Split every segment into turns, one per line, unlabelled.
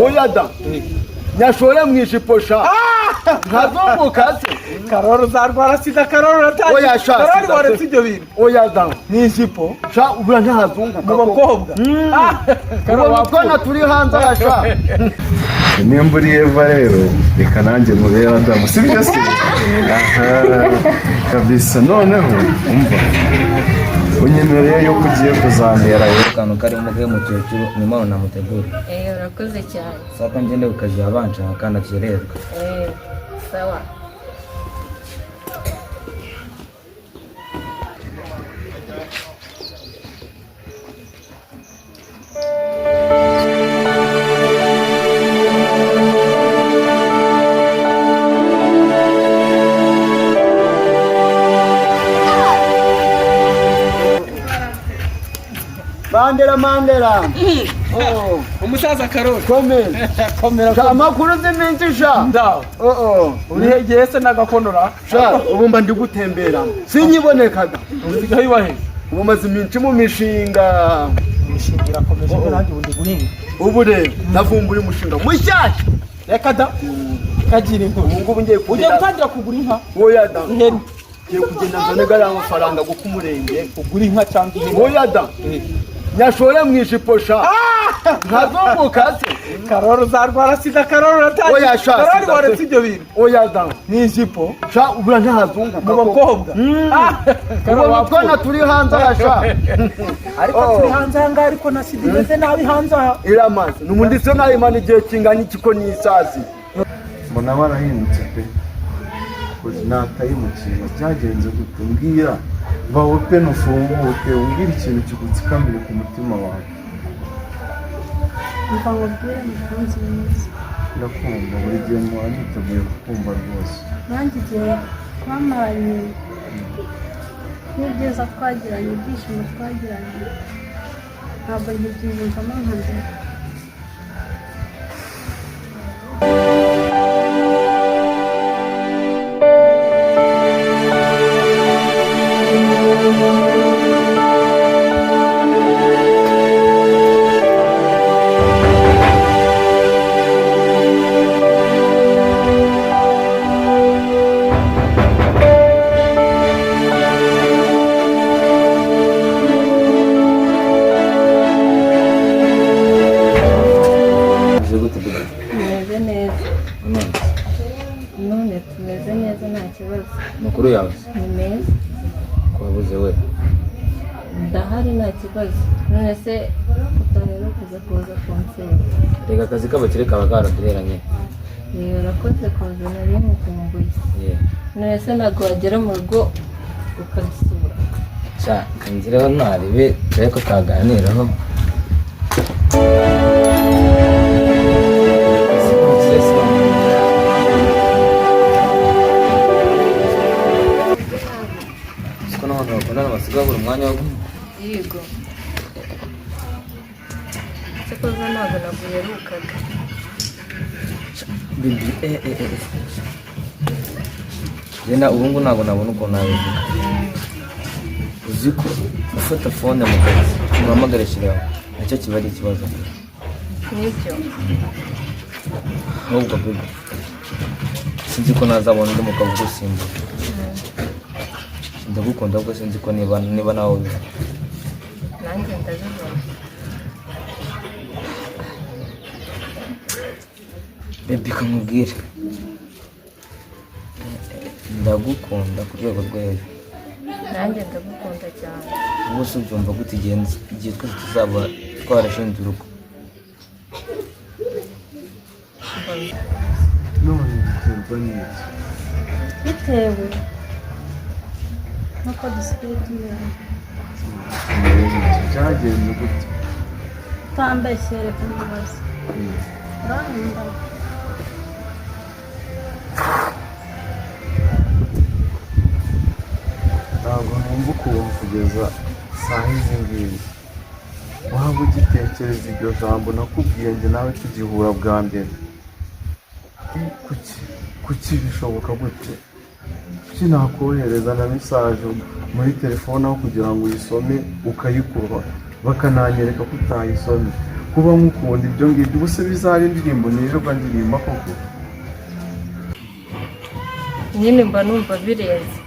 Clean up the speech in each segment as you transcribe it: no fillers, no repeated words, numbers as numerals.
oya da nyashore mwijipo sha nkazunguka se
Karoro uzarwara sida Karoro rataje
oya sha
Karoro waretse ibyo bintu
oya da
mwijipo
sha ubura ntahazunguka
mu bakobwa
Karoro wakona turi hanze sha
niyo mburi Eva rero reka nanjye mubera Adamu sibyo se aha kabisa noneho umva unyemereye yo kugiye kuzambera
akantu kari umugaye mukecuru nyuma namutegura
urakoze cyane
saka ngende ukaje abanje kandi akererwa
sawa
Mandela
umusaza Karoro
komera amakuru z'iminsi sha
ndaho uri hegeye se nagakonora
sha ubu mba ndi gutembera sinyibonekaga
usigaye wahe
ubu maze iminsi mu mishinga
irakomeje nanjye ubundi guhinga
ubu rero navumbuye umushinga mushyashya
reka da kagira inkuru
ubu ngubu ngiye
ugiye gutangira kugura inka
oya da
ihene
ngiye kugenda nzane gariya amafaranga go kumurenge
ugura inka cyangwa ihene
oya da nyashore mwijipo sha nkazunguka se
Karoro uzarwara sida Karoro rataje
oya sha
Karoro waretse ibyo bintu
oya da
mwijipo
sha ubura ntahazunguka
mu bakobwa
Karoro wakona turi hanze sha
ariko turi hanze aha ngaha ariko na sida imeze nabi hanze aha
iramaze n'ubundi se nayimana igihe kingana iki ko n'isazi
mbona barahindutse pe nataye mu kintu cyagenze gute mbwira vaho pe nufunguke umbwira ikintu kigutsikamire ku mutima wawe
mva nkubwire mukunzi mwiza
ndakumva buri gihe muba niteguye kukumva rwose
nanjye igihe twamaranye n'ibyiza twagiranye ibyishimo twagiranye ntabwo ntibyiyumvamo nka mbere tumeze neza none tumeze neza nta kibazo
makuru yawe
ni meza
kwabuze we
ndahari nta kibazo none se utanera kuza konseri
reka akazi k'abakire kaba karaduheranye
urakoze kuza nari nkukumbuye none se ntabwo wagera mu rugo ukarisura
sha inzira ntarebe dore ko kaganiraho bakabura umwanya wo
yego cyakoze ntabwo naguherukaga
bibi jena ubu ngubu ntabwo nabona ukuntu nabivuga uzi ko ufata fone mu kazi umuhamagare shiraho nacyo kiba ari ikibazo
nibyo
ahubwo bibi sinzi ko nazabona undi mugabo ugusimbura ndagukunda ubwo sinzi ko niba nawe ubizi
nanjye ndabibona
baby kamubwire ndagukunda ku rwego rwo hejuru
nanjye ndagukunda cyane
ubu se ubyumva gute igihe twese tuzaba twarashinze urugo
none biterwa n'iki
bitewe nuko dusigaye tumenya
byagenze gute
utambeshye reka ntibaze urahenda
ntabwo numva ukuntu kugeza saa izi ngizi waba ugitekereza iryo jambo nakubwiye njye nawe tugihura bwa mbere kuki bishoboka gute kuki nakohereza na mesaje muri telefone aho kugira ngo uyisome ukayikura bakananyereka ko utayisomye kuba nkukunda ibyo ngibyo ubuse bizaba indirimbo nirirwa ndirimba koko.
nyine mba numva birenze.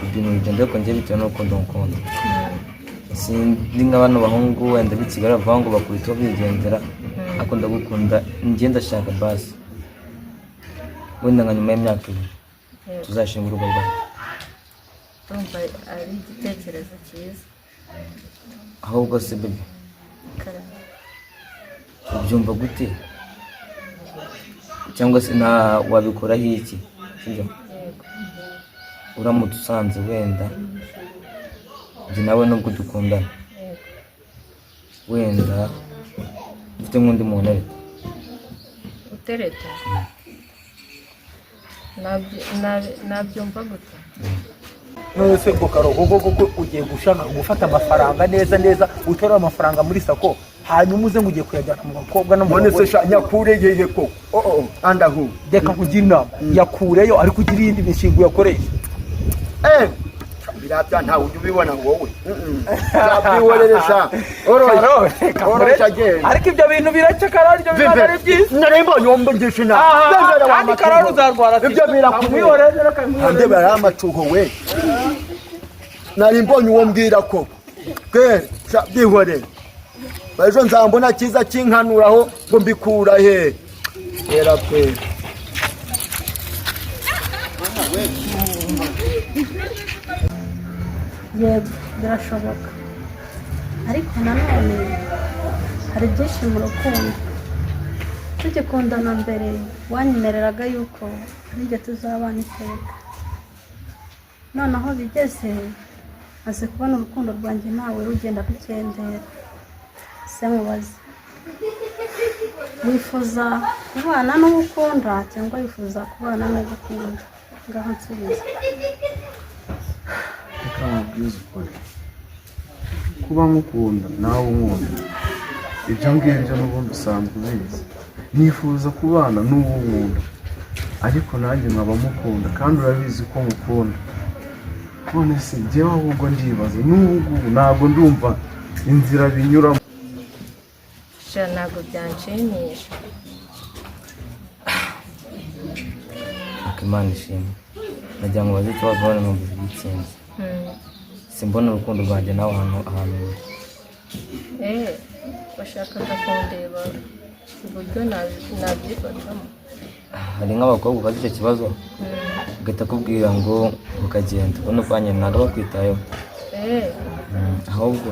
ibintu bigenda ko njye bitewe n'urukundo ngukunda. Sindi nka bano bahungu wenda b'i Kigali bavuga ngo bakubitaho bigendera, ariko ndagukunda njye ndashaka basi wenda nka nyuma y'imyaka 2 tuzashinga urugo rwacu.
Ndumva ari igitekerezo cyiza.
Ahubwo se bebe ubyumva gute, cyangwa se na wabikoraho iki? Sibyo, uramutse usanze wenda njye nawe nubwo dukundana wenda ufite nk'undi muntu ariko
utereta nabyumva gute?
none se ubwo karogo koko ugiye gushaka gufata amafaranga neza utora amafaranga muri sako hanyuma uze ngo ugiye kuyajyana mu bakobwa no mu
none se nyakure yeye koko andahu
reka kugira inama yakureyo ariko ugira iyindi mishinga yakoresha
birabya ntawe ujya ubibona wowe zabyiworeresha oroshya
ariko ibyo bintu biracye kararyo biba ari byiza
narembo yombo ngisha na
kandi kararo uzarwara
ibyo birakumwiyorera kandi bari amacuho we nari mbonye uwo mbwira ko ke byihorera ejo nzambona cyiza kinkanuraho ngo mbikura he era pe
yego birashoboka, ariko nanone hari byinshi mu rukundo. Tugikundana mbere wanyemereraga yuko nijye tuzabana iteka, noneho bigeze maze kubona urukundo rwanjye nawe rugenda rukendera. Se mubaze, wifuza kubana n'ugukunda cyangwa wifuza kubana n'ugukunda? Ngaho nsubiza.
Kamubwiza ukuri kuba nkukunda nawe unkunda ibyo ngibyo n'ubundi usanzwe ubizi. Nifuza kubana n'uwo nkunda ariko nanjye nkaba mukunda kandi urabizi ko mukunda. None se njyewe ahubwo ndibaza n'ubu ntabwo ndumva inzira binyuramo.
Ntabwo byanshimisha.
Imana ishimwe, nagira ngo baze tubavane mu bitsinze. Simbona urukundo rwanjye nawe ahantu
bashakaga kundeba uburyo nabyifatamo.
hari nk'abakobwa bazi icyo kibazo ugahita akubwira ngo ukagenda ubona ko nyine ntabwo bakwitayeho. Ahubwo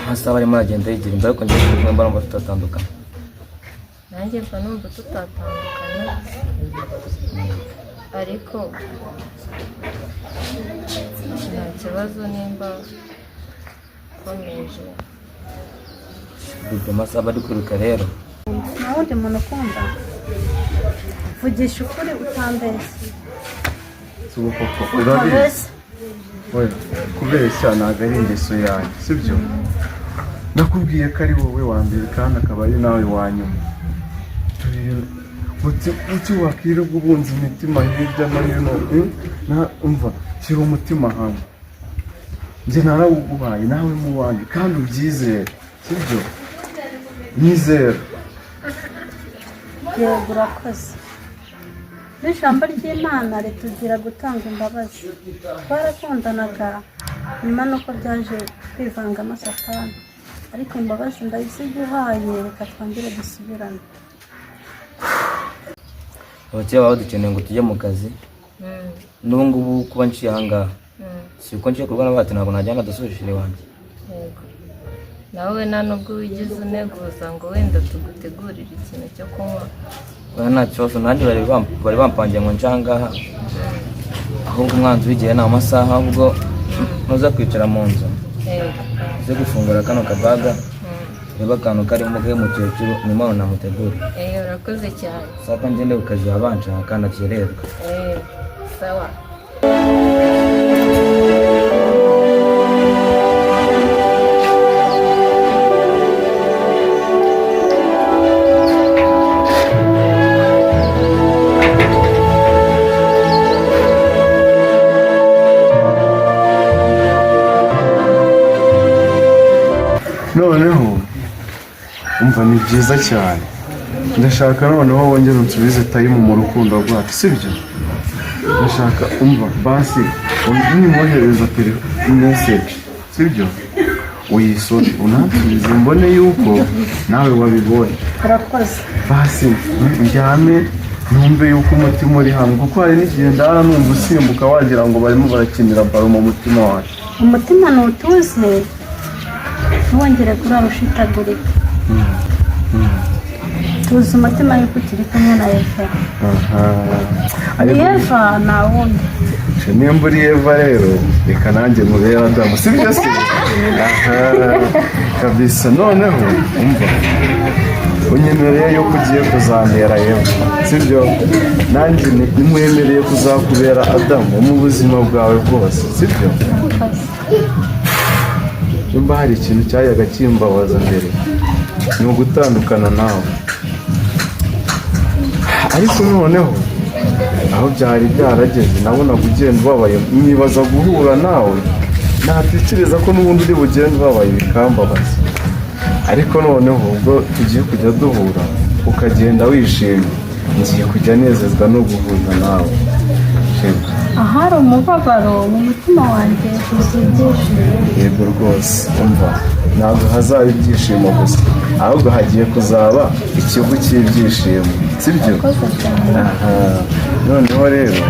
amasaha arimo aragenda yigira imbere, ariko njyewe kumwe mba numva tutatandukana.
Nanjye mba numva tutatandukana, ariko nta kibazo nimba ukomeje.
Ibyo amasaha ari kwiruka rero.
Nta wundi muntu ukunda, vugisha ukuri utambeshya.
Si ubu koko urabizi we kubeshya ntabwo ari ingeso yanjye, sibyo? Nakubwiye ko ari wowe wa mbere kandi akaba ari nawe wa nyuma. Uti wakirirwa ubunza imitima hirya no hino, umva shyira umutima hamwe. Njye narawuguhaye nawe mu wanjye kandi ubyizere, sibyo? Nyizera.
Yego urakoze. N'ijambo ry'Imana ritubwira gutanga imbabazi. Twarakundanaga nyuma nuko byaje kwivangamo Satani, ariko imbabazi ndaziguhaye, reka twongere dusubirane.
Abakiriya baba dukeneye ngo tujye mu kazi, n'ubu ngubu kuba nciye aha ngaha si uko nciye kurwana bati ntabwo najyana dusubishire wanjye.
Nawe nta nubwo wigize uneguza ngo wenda tugutegurire ikintu cyo kunywa.
Nta kibazo, nanjye bari bampangiye ngo nce aha ngaha, ahubwo umwanzi w'igihe ni amasaha, ahubwo ntuza kwicara mu nzu uze gufungura kano kabaga reba akantu karimo k'umukecuru nyuma unamutegure.
Urakoze cyane.
Saka ngende ku kazi abanshaka kandi akererwa.
Sawa.
noneho umva ni byiza cyane, ndashaka noneho wongera unsubize tayimu mu rukundo rwacu, sibyo? Ndashaka umva basi nimwohereza meseji, sibyo? Uyisome unansubize mbone yuko nawe wabibonye.
urakoze.
Basi njyame numve yuko umutima uri hamwe, kuko hari n'igihe ndara numva usimbuka wagira ngo barimo barakinira baro mu mutima wacu.
Umutima ntutuze, ntiwongere kurara ushitagurika. Tuzi umutima yuko ukiri kumwe na Eva. Ni Eva nta wundi.
Nimba uri Eva rero reka nanjye mubere Adamu, sibyo se? Kabisa. Noneho umva unyemereye yuko ugiye kuzambera Eva, sibyo? Nanjye nkwemereye kuzakubera Adamu mu buzima bwawe bwose, sibyo? Nimba hari ikintu cyayaga kimbabaza mbere ni ugutandukana nawe, ariko noneho aho byari byarageze nabonaga ugenda ubabaye, nibaza guhura nawe natekereza ko n'ubundi uri bugende ubabaye bikambabaza, ariko noneho ubwo tugiye kujya duhura ukagenda wishimye, ngiye kujya nezezwa no guhuza nawe.
Ahari umubabaro mu mutima wanjye huzuye ibyishimo.
Yego rwose, umva ntabwo hazaba ibyishimo gusa, ahubwo hagiye kuzaba ikivu cy'ibyishimo, sibyo? Noneho rero